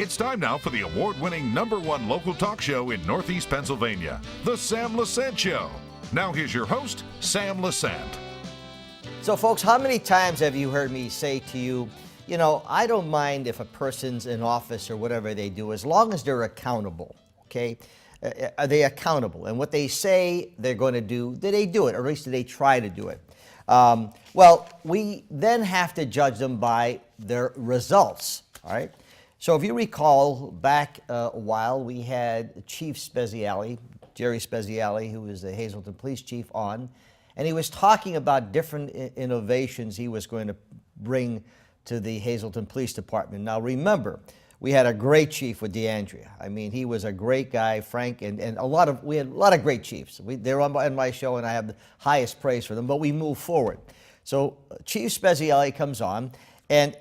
It's time now for the award-winning #1 local talk show in Northeast Pennsylvania, The Sam Lesante Show. Now here's your host, Sam Lesante. So folks, how many times have you heard me say to you, I don't mind if a person's in office or whatever they do, as long as they're accountable, okay? Are they accountable? And what they say they're going to do they do it, or at least do they try to do it? Well, we then have to judge them by their results, all right? So if you recall, back a while, we had Chief Speziale, Jerry Speziale, who is the Hazleton Police Chief, on, and he was talking about different innovations he was going to bring to the Hazleton Police Department. Now remember, we had a great chief with DeAndrea. I mean, he was a great guy, Frank, and we had a lot of great chiefs. They're on my show, and I have the highest praise for them, but we move forward. So Chief Speziale comes on, and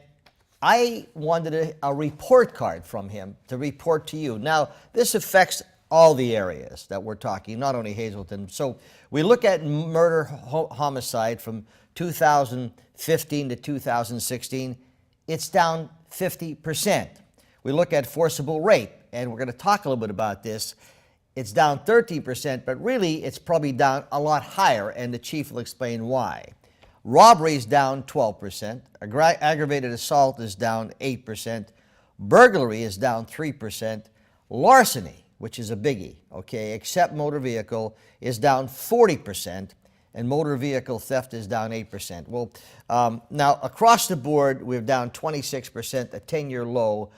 I wanted a report card from him to report to you. Now, this affects all the areas that we're talking, not only Hazleton. So we look at murder homicide from 2015 to 2016. It's down 50%. We look at forcible rape, and we're going to talk a little bit about this. It's down 13%, but really it's probably down a lot higher, and the chief will explain why. Robbery is down 12%. Aggravated assault is down 8%. Burglary is down 3%. Larceny, which is a biggie, okay, except motor vehicle, is down 40%, and motor vehicle theft is down 8%. Well, now across the board, we're down 26%, a 10-year low,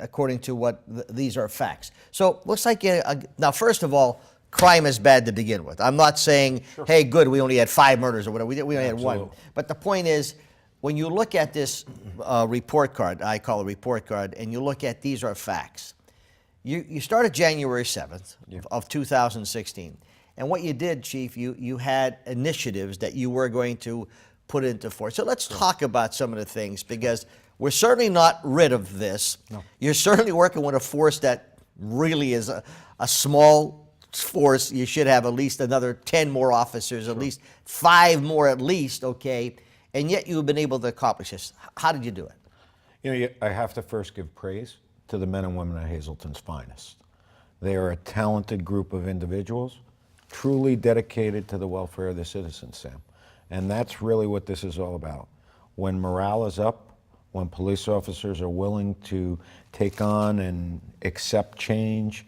according to what these are facts. So looks like, now first of all, crime is bad to begin with. I'm not saying, sure, hey, good, we only had 5 murders or whatever. We only had 1. But the point is, when you look at this report card, I call it a report card, and you look at these are facts. You started January 7th of 2016. And what you did, Chief, you had initiatives that you were going to put into force. So let's talk about some of the things, because we're certainly not rid of this. No. You're certainly working with a force that really is a small force. You should have at least another 10 more officers, at least 5 more at least, okay? And yet you've been able to accomplish this. How did you do it? I have to first give praise to the men and women of Hazleton's finest. They are a talented group of individuals, truly dedicated to the welfare of the citizens, Sam. And that's really what this is all about. When morale is up, when police officers are willing to take on and accept change,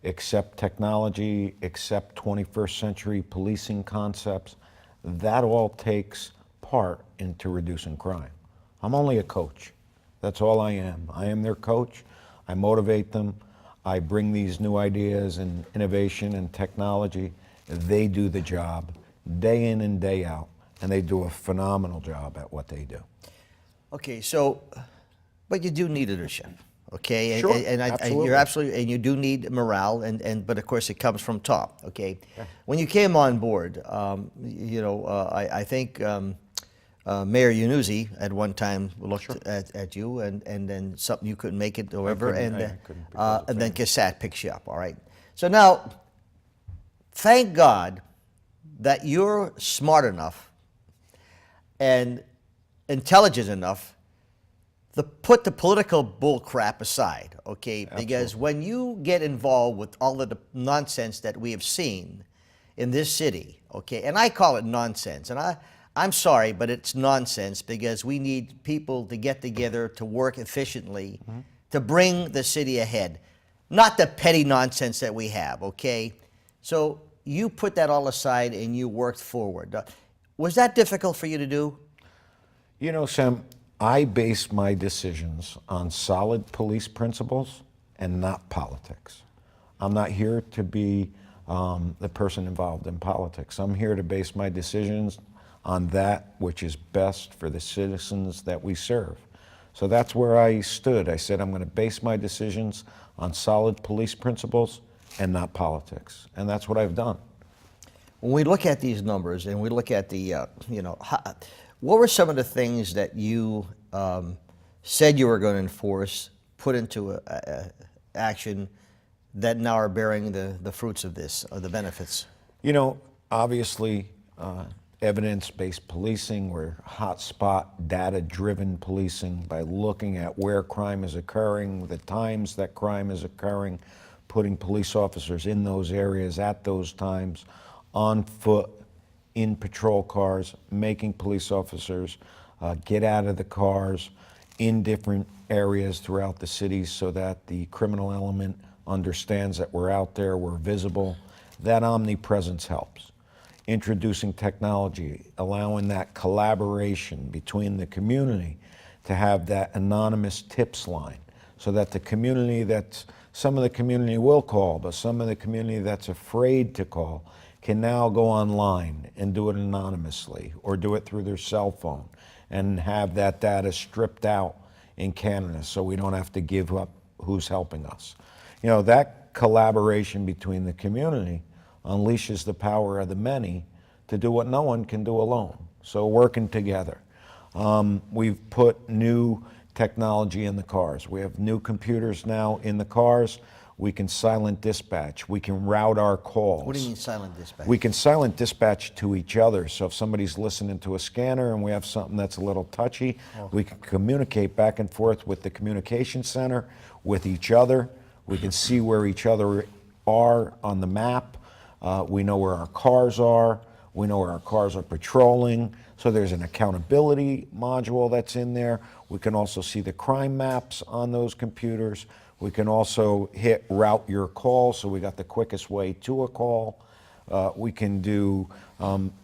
accept technology, accept 21st century policing concepts, that all takes part into reducing crime. I'm only a coach. That's all I am. I am their coach. I motivate them. I bring these new ideas and innovation and technology. They do the job day in and day out, and they do a phenomenal job at what they do. Okay, so, but you do need leadership, okay? Sure, And you're absolutely, and you do need morale, but of course it comes from top, okay? Yeah. When you came on board, I think Mayor Yunuzzi at one time looked at you, and then something you couldn't make it, or whatever, and then Cassat picks you up, all right? So now, thank God that you're smart enough and intelligent enough to put the political bull crap aside, okay? Absolutely. Because when you get involved with all of the nonsense that we have seen in this city, okay, and I call it nonsense, and I'm sorry, but it's nonsense, because we need people to get together to work efficiently to bring the city ahead, not the petty nonsense that we have, okay? So you put that all aside and you worked forward. Was that difficult for you to do? You know, Sam, I base my decisions on solid police principles and not politics. I'm not here to be the person involved in politics. I'm here to base my decisions on that which is best for the citizens that we serve. So that's where I stood. I said, I'm going to base my decisions on solid police principles and not politics. And that's what I've done. When we look at these numbers and we look at the, what were some of the things that you said you were going to enforce, put into action, that now are bearing the fruits of this, or the benefits? Obviously, evidence-based policing. We're hotspot data-driven policing by looking at where crime is occurring, the times that crime is occurring, putting police officers in those areas at those times, on foot, in patrol cars, making police officers get out of the cars in different areas throughout the city so that the criminal element understands that we're out there, we're visible. That omnipresence helps. Introducing technology, allowing that collaboration between the community to have that anonymous tips line so that the community some of the community will call, but some of the community that's afraid to call can now go online and do it anonymously or do it through their cell phone and have that data stripped out in Canada so we don't have to give up who's helping us. You know, that collaboration between the community unleashes the power of the many to do what no one can do alone. So working together. We've put new technology in the cars. We have new computers now in the cars. We can silent dispatch. We can route our calls. What do you mean silent dispatch? We can silent dispatch to each other. So if somebody's listening to a scanner and we have something that's a little touchy, we can communicate back and forth with the communication center, with each other. We can see where each other are on the map. We know where our cars are. We know where our cars are patrolling. So there's an accountability module that's in there. We can also see the crime maps on those computers. We can also hit route your call, so we got the quickest way to a call. We can do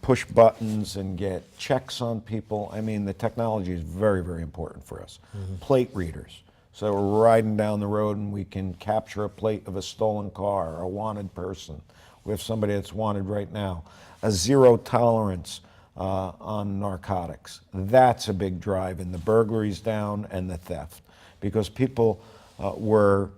push buttons and get checks on people. I mean, the technology is very, very important for us. Plate readers. So we're riding down the road and we can capture a plate of a stolen car or a wanted person. We have somebody that's wanted right now. A zero tolerance on narcotics. That's a big drive in the burglaries down and the theft. Because people were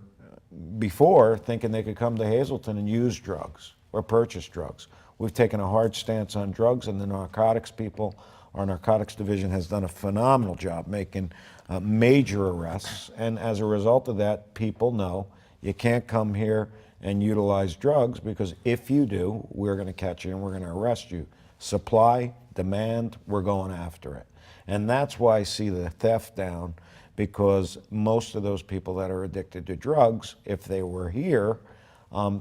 before thinking they could come to Hazleton and use drugs or purchase drugs. We've taken a hard stance on drugs, and the narcotics people, our narcotics division has done a phenomenal job making major arrests, and as a result of that, people know you can't come here and utilize drugs, because if you do, we're going to catch you and we're going to arrest you. Supply, demand, we're going after it. And that's why I see the theft down, because most of those people that are addicted to drugs, if they were here,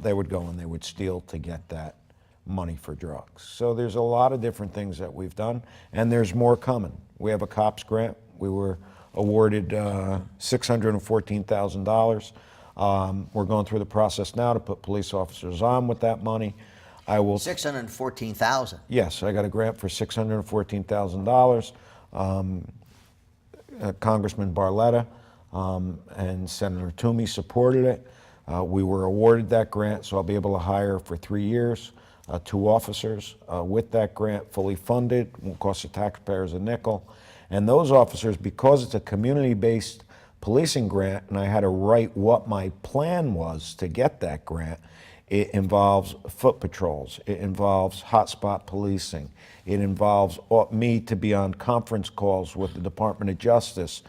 they would go and they would steal to get that money for drugs. So there's a lot of different things that we've done, and there's more coming. We have a COPS grant. We were awarded $614,000. We're going through the process now to put police officers on with that money. I will. $614,000. Yes, I got a grant for $614,000. Congressman Barletta and Senator Toomey supported it. We were awarded that grant, so I'll be able to hire for 3 years 2 officers with that grant, fully funded, won't cost the taxpayers a nickel. And those officers, because it's a community-based policing grant, and I had to write what my plan was to get that grant, it involves foot patrols, it involves hotspot policing, it involves me to be on conference calls with the Department of Justice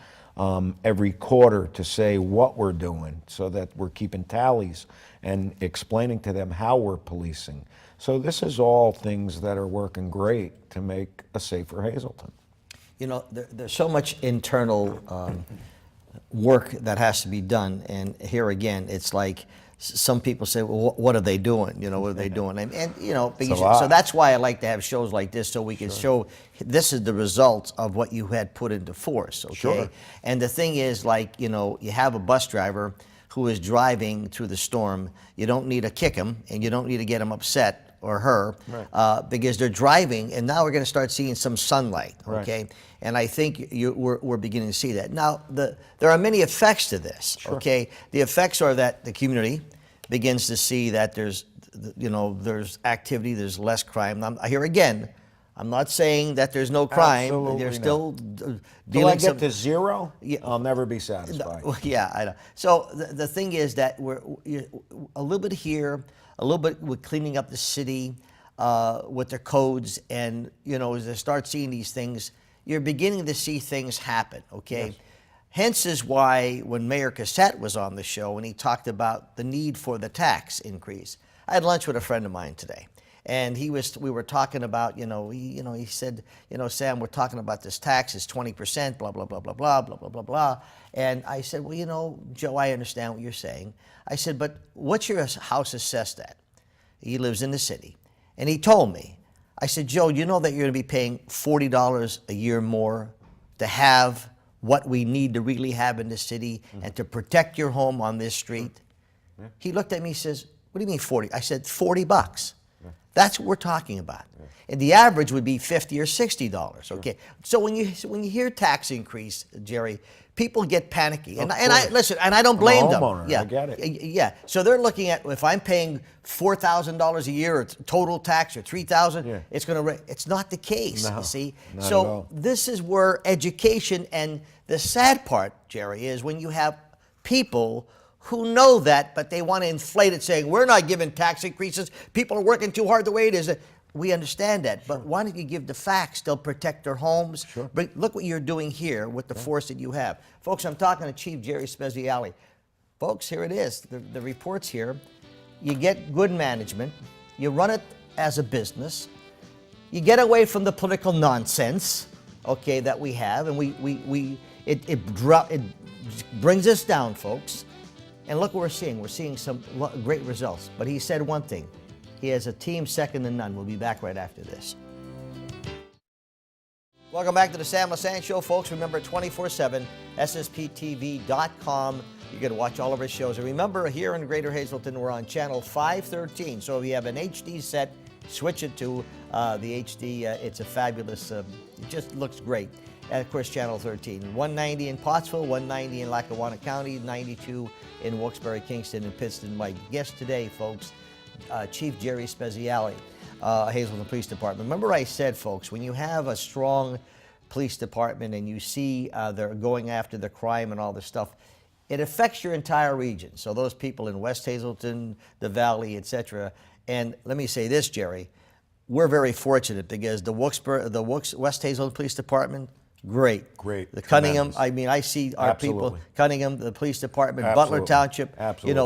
every quarter to say what we're doing so that we're keeping tallies and explaining to them how we're policing. So this is all things that are working great to make a safer Hazleton. You know, there's so much internal work that has to be done, and here again, it's like some people say, well, what are they doing? You know, what are they doing? And you know, because, so that's why I like to have shows like this, so we can show this is the results of what you had put into force, okay? Sure. And the thing is, like, you know, you have a bus driver who is driving through the storm. You don't need to kick him, and you don't need to get him upset or her, because they're driving, and now we're going to start seeing some sunlight, okay? And I think we're beginning to see that. Now, there are many effects to this, okay? The effects are that the community begins to see that there's, you know, there's activity, there's less crime. Here again, I'm not saying that there's no crime. Absolutely There's still Till dealing I get to zero, I'll never be satisfied. Yeah, I know. So the thing is that we're a little bit here, a little bit with cleaning up the city with their codes, and you know, as they start seeing these things, you're beginning to see things happen. Okay, yes. Hence is why when Mayor Cassette was on the show and he talked about the need for the tax increase, I had lunch with a friend of mine today, And we were talking about, he said, Sam, we're talking about this tax is 20%, blah, blah, blah, blah, blah, blah, blah, blah, blah. And I said, well, Joe, I understand what you're saying. I said, but what's your house assessed at? He lives in the city. And he told me, I said, Joe, you know that you're going to be paying $40 a year more to have what we need to really have in the city and to protect your home on this street? Yeah. He looked at me and says, what do you mean 40? I said, $40. Yeah. That's what we're talking about. Yeah. And the average would be $50 or $60, okay? Sure. So when you hear tax increase, Jerry, people get panicky. And I listen, and I don't blame them. Yeah. I get it. Yeah. So they're looking at, if I'm paying $4,000 a year or total tax or $3,000, it's not the case, you see? So this is where education, and the sad part, Jerry, is when you have people who know that, but they want to inflate it, saying, we're not giving tax increases. People are working too hard the way it is. We understand that, but why don't you give the facts? They'll protect their homes. Sure. But look what you're doing here with the force that you have. Folks, I'm talking to Chief Jerry Speziale. Folks, here it is. The report's here. You get good management. You run it as a business. You get away from the political nonsense, okay, that we have, and it brings us down, folks. And look what we're seeing. We're seeing some great results. But he said one thing. He has a team second to none. We'll be back right after this. Welcome back to the Sam Lesante Show, folks. Remember, 24/7, ssptv.com. You can watch all of our shows. And remember, here in Greater Hazleton, we're on channel 513. So if you have an HD set, switch it to the HD. It's a fabulous, it just looks great. And of course, channel 13. 190 in Pottsville, 190 in Lackawanna County, 92 in Wilkes-Barre, Kingston, and Pittston. My guest today, folks, Chief Jerry Speziale, Hazleton Police Department. Remember I said, folks, when you have a strong police department and you see they're going after the crime and all this stuff, it affects your entire region. So those people in West Hazleton, the Valley, etc. And let me say this, Jerry, we're very fortunate because the West Hazleton Police Department, great. The Cunningham, I mean, I see our people, Cunningham, the police department, Butler Township,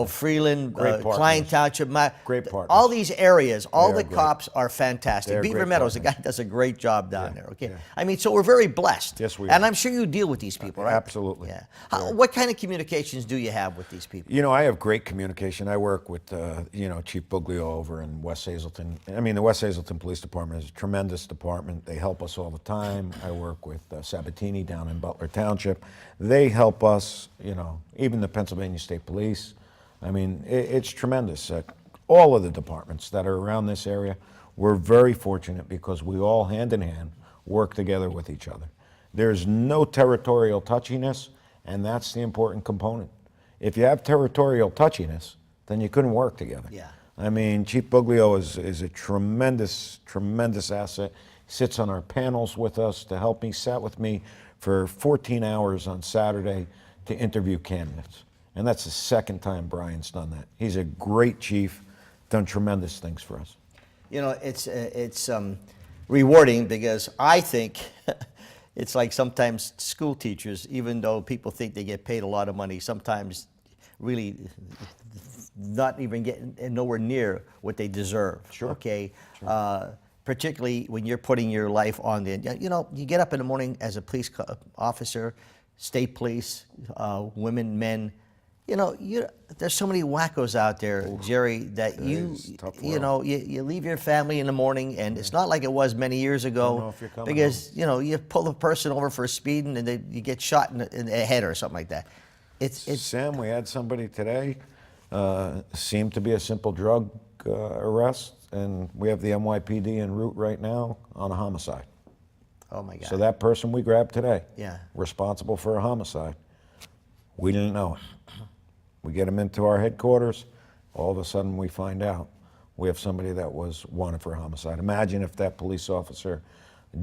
Freeland, Klein Township. Great partners. All these areas, all the cops are fantastic. Beaver Meadows, the guy does a great job down there, okay? Yeah. I mean, so we're very blessed. Yes, we are. And I'm sure you deal with these people, right? Absolutely. Yeah. What kind of communications do you have with these people? You know, I have great communication. I work with, Chief Buglio over in West Hazleton. I mean, the West Hazleton Police Department is a tremendous department. They help us all the time. I work with Sabatini down in Butler Township. They help us, even the Pennsylvania State Police. I mean, it's tremendous. All of the departments that are around this area, we're very fortunate because we all hand in hand work together with each other. There's no territorial touchiness, and that's the important component. If you have territorial touchiness, then you couldn't work together. Yeah. I mean, Chief Buglio is a tremendous, tremendous asset. Sits on our panels with us to help me, sat with me for 14 hours on Saturday to interview candidates. And that's the second time Brian's done that. He's a great chief, done tremendous things for us. It's rewarding because I think it's like sometimes school teachers, even though people think they get paid a lot of money, sometimes really not even getting nowhere near what they deserve. Sure. Okay. Sure. Particularly when you're putting your life on the, you get up in the morning as a police officer, state police, women, men, there's so many wackos out there, Jerry, that you leave your family in the morning, and it's not like it was many years ago, because you pull a person over for speeding and you get shot in the head or something like that. It's Sam, we had somebody today, seemed to be a simple drug arrest. And we have the NYPD en route right now on a homicide. Oh my God. So that person we grabbed today, yeah, responsible for a homicide, we didn't know it. We get him into our headquarters, all of a sudden we find out we have somebody that was wanted for a homicide. Imagine if that police officer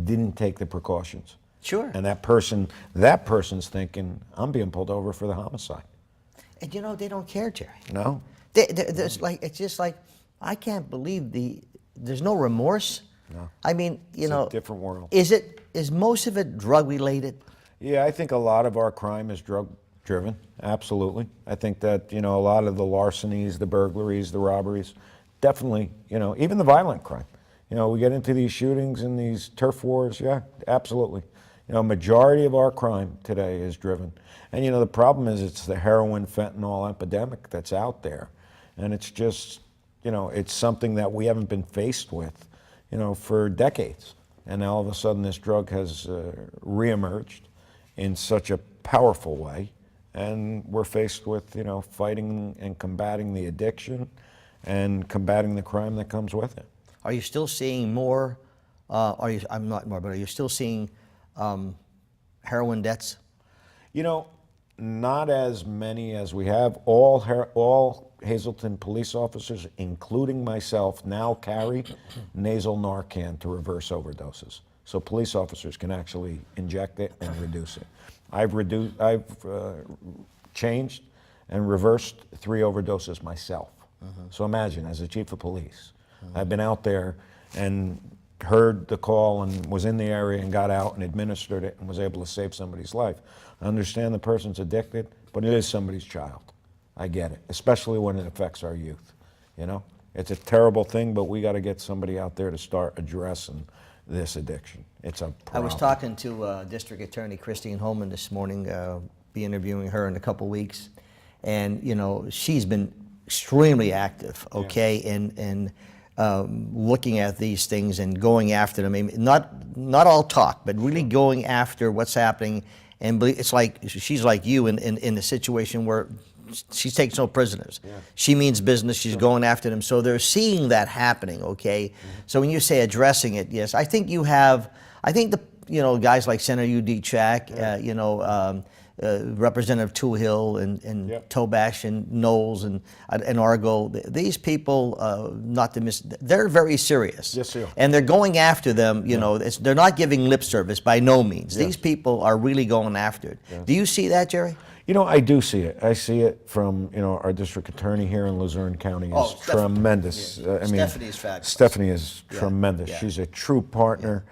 didn't take the precautions. Sure. And that person's thinking, I'm being pulled over for the homicide. And they don't care, Jerry. No. It's just like, I can't believe there's no remorse. No. I mean, it's a different world. Is most of it drug related? Yeah, I think a lot of our crime is drug driven. Absolutely. I think that, a lot of the larcenies, the burglaries, the robberies, definitely, even the violent crime. We get into these shootings and these turf wars, yeah, absolutely. Majority of our crime today is driven. And the problem is it's the heroin fentanyl epidemic that's out there. And it's just, it's something that we haven't been faced with, for decades. And now all of a sudden this drug has reemerged in such a powerful way. And we're faced with, fighting and combating the addiction and combating the crime that comes with it. Are you still seeing more, I'm not more, but are you still seeing heroin deaths? Not as many as we have. All Hazleton police officers, including myself, now carry nasal Narcan to reverse overdoses. So police officers can actually inject it and reduce it. I've changed and reversed 3 overdoses myself. So imagine, as a chief of police, I've been out there and heard the call and was in the area and got out and administered it and was able to save somebody's life. I understand the person's addicted, but it is somebody's child. I get it, especially when it affects our youth. It's a terrible thing, but we got to get somebody out there to start addressing this addiction. It's a problem. I was talking to District Attorney Christine Holman this morning, be interviewing her in a couple weeks, and she's been extremely active, okay, and looking at these things and going after them. I mean, not all talk, but really going after what's happening. And it's like she's like you in the situation where she takes no prisoners. Yeah. She means business. She's going after them. So they're seeing that happening. Okay. So when you say addressing it, yes, I think you have. I think the guys like Senator U.D. Chack, Representative Toohill and Tobash and Knowles and Argo. These people, not to miss, they're very serious. Yes, sir. And they're going after them. They're not giving lip service by no means. Yes. These people are really going after it. Yes. Do you see that, Jerry? I do see it. I see it from, our district attorney here in Luzerne County is tremendous. Yeah. Stephanie is fabulous. Stephanie is tremendous. Yeah. She's a true partner,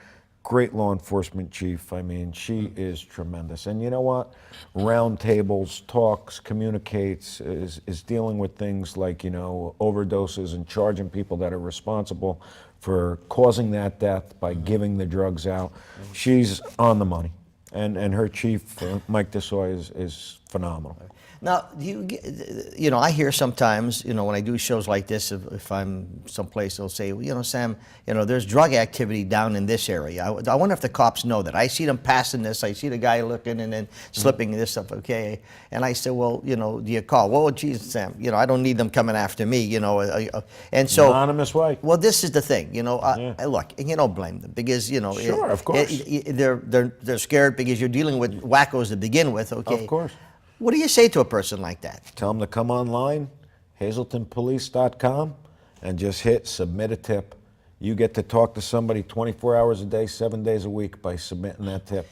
great law enforcement chief. I mean, she is tremendous. And you know what? Roundtables, talks, communicates, is dealing with things like, overdoses and charging people that are responsible for causing that death by giving the drugs out. She's on the money. And her chief, Mike Desoy, is phenomenal. Now, I hear sometimes, when I do shows like this, if I'm someplace, they'll say, well, Sam, there's drug activity down in this area. I wonder if the cops know that. I see them passing this. I see the guy looking and then slipping this stuff, okay? And I said, well, do you call? Well, geez, Sam, I don't need them coming after me, And so, anonymous way. Well, this is the thing, look, and you don't blame them because, Sure, of course. They're scared because you're dealing with wackos to begin with, okay? Of course. What do you say to a person like that? Tell them to come online, hazletonpolice.com, and just hit submit a tip. You get to talk to somebody 24 hours a day, 7 days a week by submitting that tip.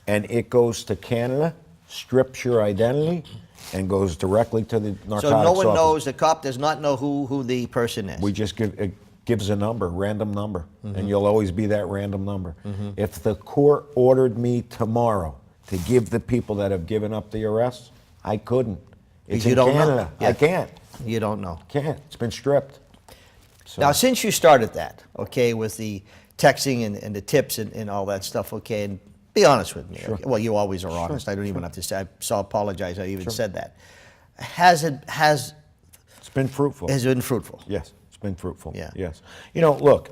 And it goes to Canada, strips your identity, and goes directly to the narcotics So no one office. knows, the cop does not know who the person is? We just gives a number, random number, and you'll always be that random number. If the court ordered me tomorrow to give the people that have given up the arrests, I couldn't. It's in Canada. Yeah. I can't. You don't know. Can't. It's been stripped. So. Now, since you started that, okay, with the texting and the tips and all that stuff, okay, and be honest with me. Sure. Okay? Well, you always are honest. I don't even have to say, I apologize I even said that. It's been fruitful. Has it been fruitful? Yes, it's been fruitful. Yeah. Yes. Look,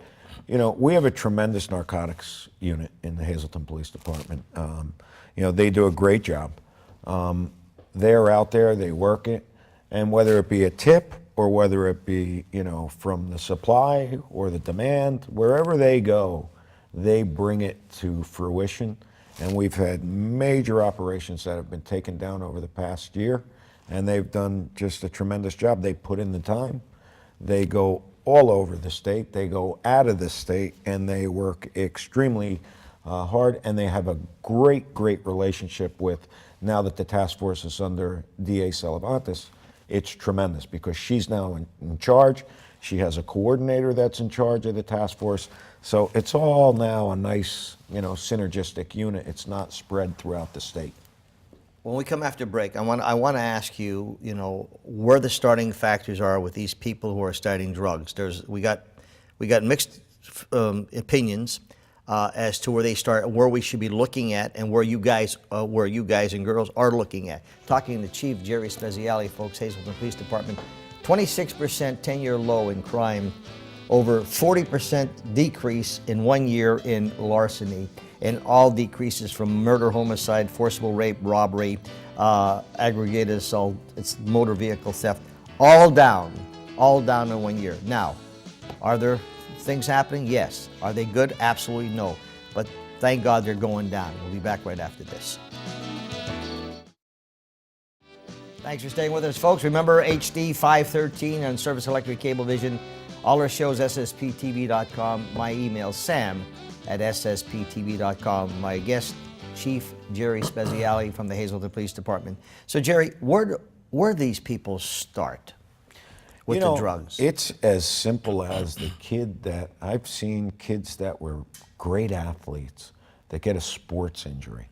we have a tremendous narcotics unit in the Hazleton Police Department. They do a great job. They're out there, they work it, and whether it be a tip or whether it be, from the supply or the demand, wherever they go, they bring it to fruition. And we've had major operations that have been taken down over the past year, and they've done just a tremendous job. They put in the time. They go all over the state. They go out of the state, and they work extremely hard, and they have a great relationship with, now that the task force is under DA Salavantis, it's tremendous because she's now in charge. She has a coordinator that's in charge of the task force. So it's all now a nice, synergistic unit. It's not spread throughout the state. when we come after break, I want to ask you, you know, where the starting factors are with these people who are starting drugs. We got mixed opinions as to where they start, where we should be looking at, and where you guys and girls are looking at. Talking to Chief Jerry Speziale, folks, Hazleton Police Department, 26% 10-year low in crime, over 40% decrease in 1 year in larceny, and all decreases from murder, homicide, forcible rape, robbery, aggravated assault, it's motor vehicle theft, all down in 1 year. Now, are there things happening? Yes. Are they good? Absolutely no. But thank God they're going down. We'll be back right after this. Thanks for staying with us, folks. Remember HD 513 on Service Electric Cablevision. All our shows, ssptv.com. My email, sam@ssptv.com. My guest, Chief Jerry Speziale from the Hazleton Police Department. So, Jerry, where these people start with the drugs? It's as simple as the kid that I've seen kids that were great athletes that get a sports injury.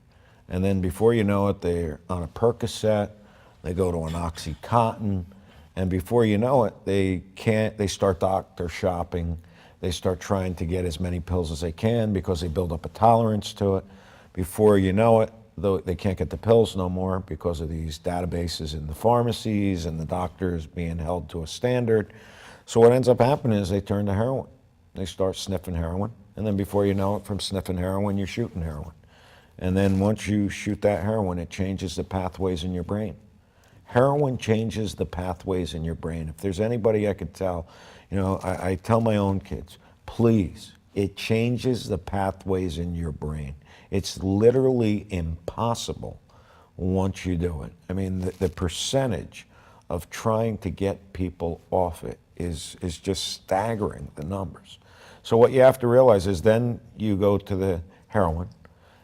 And then before you know it, they're on a Percocet, they go to an Oxycontin, and before you know it, they start doctor shopping. They start trying to get as many pills as they can because they build up a tolerance to it. Before you know it, though, they can't get the pills no more because of these databases in the pharmacies and the doctors being held to a standard. So what ends up happening is they turn to heroin. They start sniffing heroin, and then before you know it, from sniffing heroin, you're shooting heroin. And then once you shoot that heroin, it changes the pathways in your brain. Heroin changes the pathways in your brain. If there's anybody I could tell, you know, I tell my own kids, please, it changes the pathways in your brain. It's literally impossible once you do it. I mean, the percentage of trying to get people off it is just staggering, the numbers. So what you have to realize is then you go to the heroin,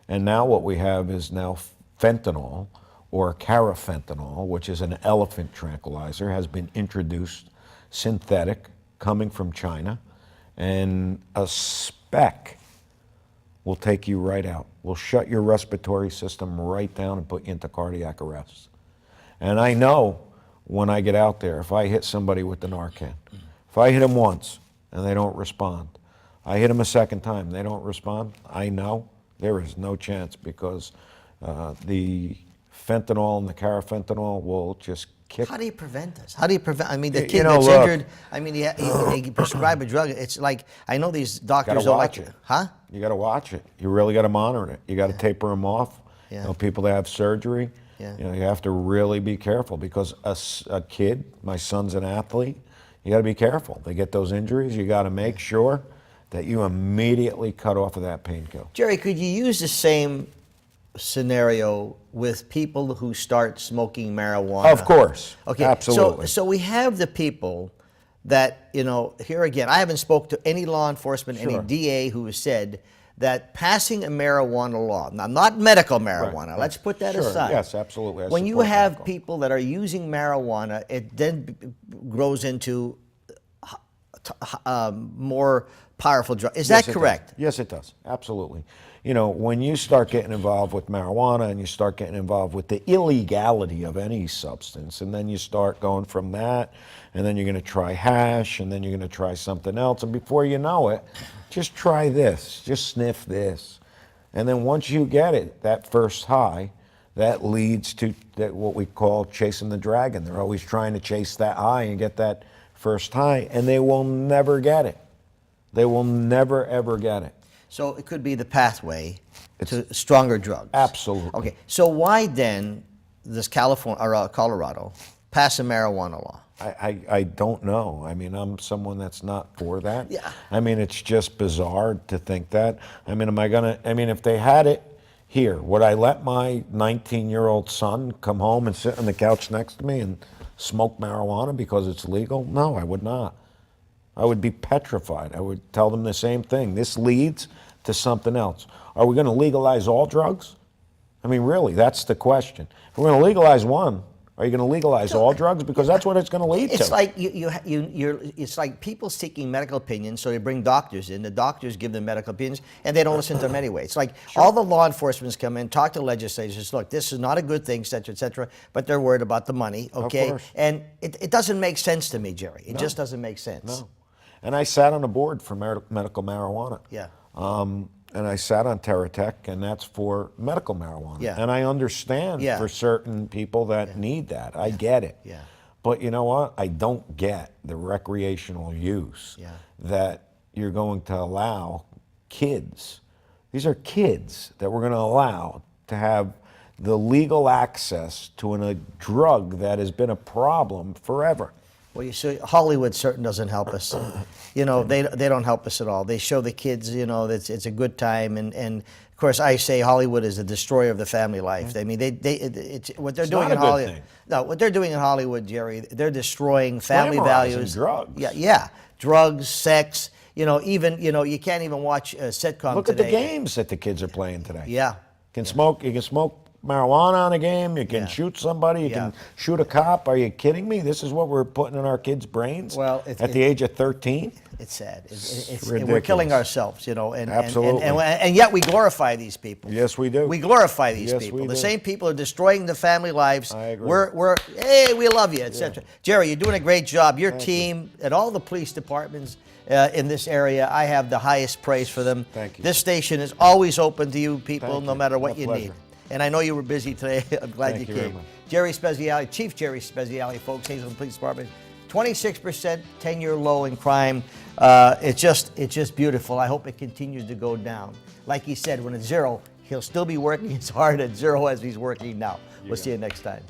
and now what we have is now fentanyl, or carfentanil, which is an elephant tranquilizer, has been introduced, synthetic, coming from China, and a speck will take you right out. Will shut your respiratory system right down and put you into cardiac arrest. And I know when I get out there, if I hit somebody with the Narcan, if I hit them once and they don't respond, I hit them a second time, they don't respond, I know there is no chance because the fentanyl and the carfentanil will just kick. How do you prevent this? How do you prevent? I mean, the kid that's injured. I mean, they prescribe a drug. It's like, I know these doctors don't like it. Huh? You got to watch it. You really got to monitor it. You got to taper them off. Yeah. You know, people that have surgery. Yeah. You know, you have to really be careful because a kid, my son's an athlete. You got to be careful. They get those injuries. You got to make sure that you immediately cut off of that painkiller. Jerry, could you use the same scenario with people who start smoking marijuana? Of course. Okay. Absolutely. So we have the people that, you know, here again, I haven't spoke to any law enforcement, any DA who has said that passing a marijuana law, now not medical marijuana, right. Let's put that Sure. aside. Yes, absolutely. When you have people that are using marijuana, it then grows into more powerful drugs. Is that correct? Yes, it does. Absolutely. You know, when you start getting involved with marijuana and you start getting involved with the illegality of any substance, and then you start going from that, and then you're going to try hash, and then you're going to try something else, and before you know it, just try this, just sniff this. And then once you get it, that first high, that leads to what we call chasing the dragon. They're always trying to chase that high and get that first high, and they will never get it. They will never, ever get it. So it could be the pathway to stronger drugs. Absolutely. Okay. So why then does Colorado pass a marijuana law? I don't know. I mean, I'm someone that's not for that. Yeah. I mean, it's just bizarre to think that. I mean, if they had it here, would I let my 19-year-old son come home and sit on the couch next to me and smoke marijuana because it's legal? No, I would not. I would be petrified. I would tell them the same thing. This leads to something else. Are we going to legalize all drugs? I mean, really, that's the question. If we're going to legalize one, Are you going to legalize all drugs? Because that's what it's going to lead to. It's like it's like people seeking medical opinions, so they bring doctors in. The doctors give them medical opinions, and they don't listen to them anyway. It's like all the law enforcement come in, talk to legislators, look, this is not a good thing, et cetera, but they're worried about the money, okay? Of course. And it doesn't make sense to me, Jerry. It just doesn't make sense. No. And I sat on a board for medical marijuana. Yeah. And I sat on TerraTech, and that's for medical marijuana. Yeah. And I understand Yeah. for certain people that need that. I get it. Yeah. But you know what? I don't get the recreational use that you're going to allow kids. These are kids that we're going to allow to have the legal access to a drug that has been a problem forever. Well, you see, Hollywood certainly doesn't help us. You know, they don't help us at all. They show the kids, you know, that it's a good time, and of course I say Hollywood is a destroyer of the family life. I mean, what they're doing in Hollywood. No, what they're doing in Hollywood, Jerry, they're destroying family values. Drugs. Yeah, drugs, sex. You know, even you can't even watch a sitcom. Look today. at the games that the kids are playing today. Yeah. You can smoke marijuana on a game. You can shoot somebody. You can shoot a cop. Are you kidding me? This is what we're putting in our kids' brains at the age of 13? It's sad. It's ridiculous. We're killing ourselves, you know. Absolutely. And yet we glorify these people. Yes, we do. We glorify these Yes, people. we The do. same people are destroying the family lives. I agree. Hey, we love you, etc. Jerry, you're doing a great job. Your team and all the police departments in this area, I have the highest praise for them. Thank you. This station is always open to you people, Thank no you. matter what My you pleasure. need. And I know you were busy today. I'm glad Thank you you very came. much. Jerry Speziale, Chief Jerry Speziale, folks, Hazleton Police Department. 26%, 10-year low in crime. It's just beautiful. I hope it continues to go down. Like he said, when it's zero, he'll still be working as hard at zero as he's working now. We'll see you next time.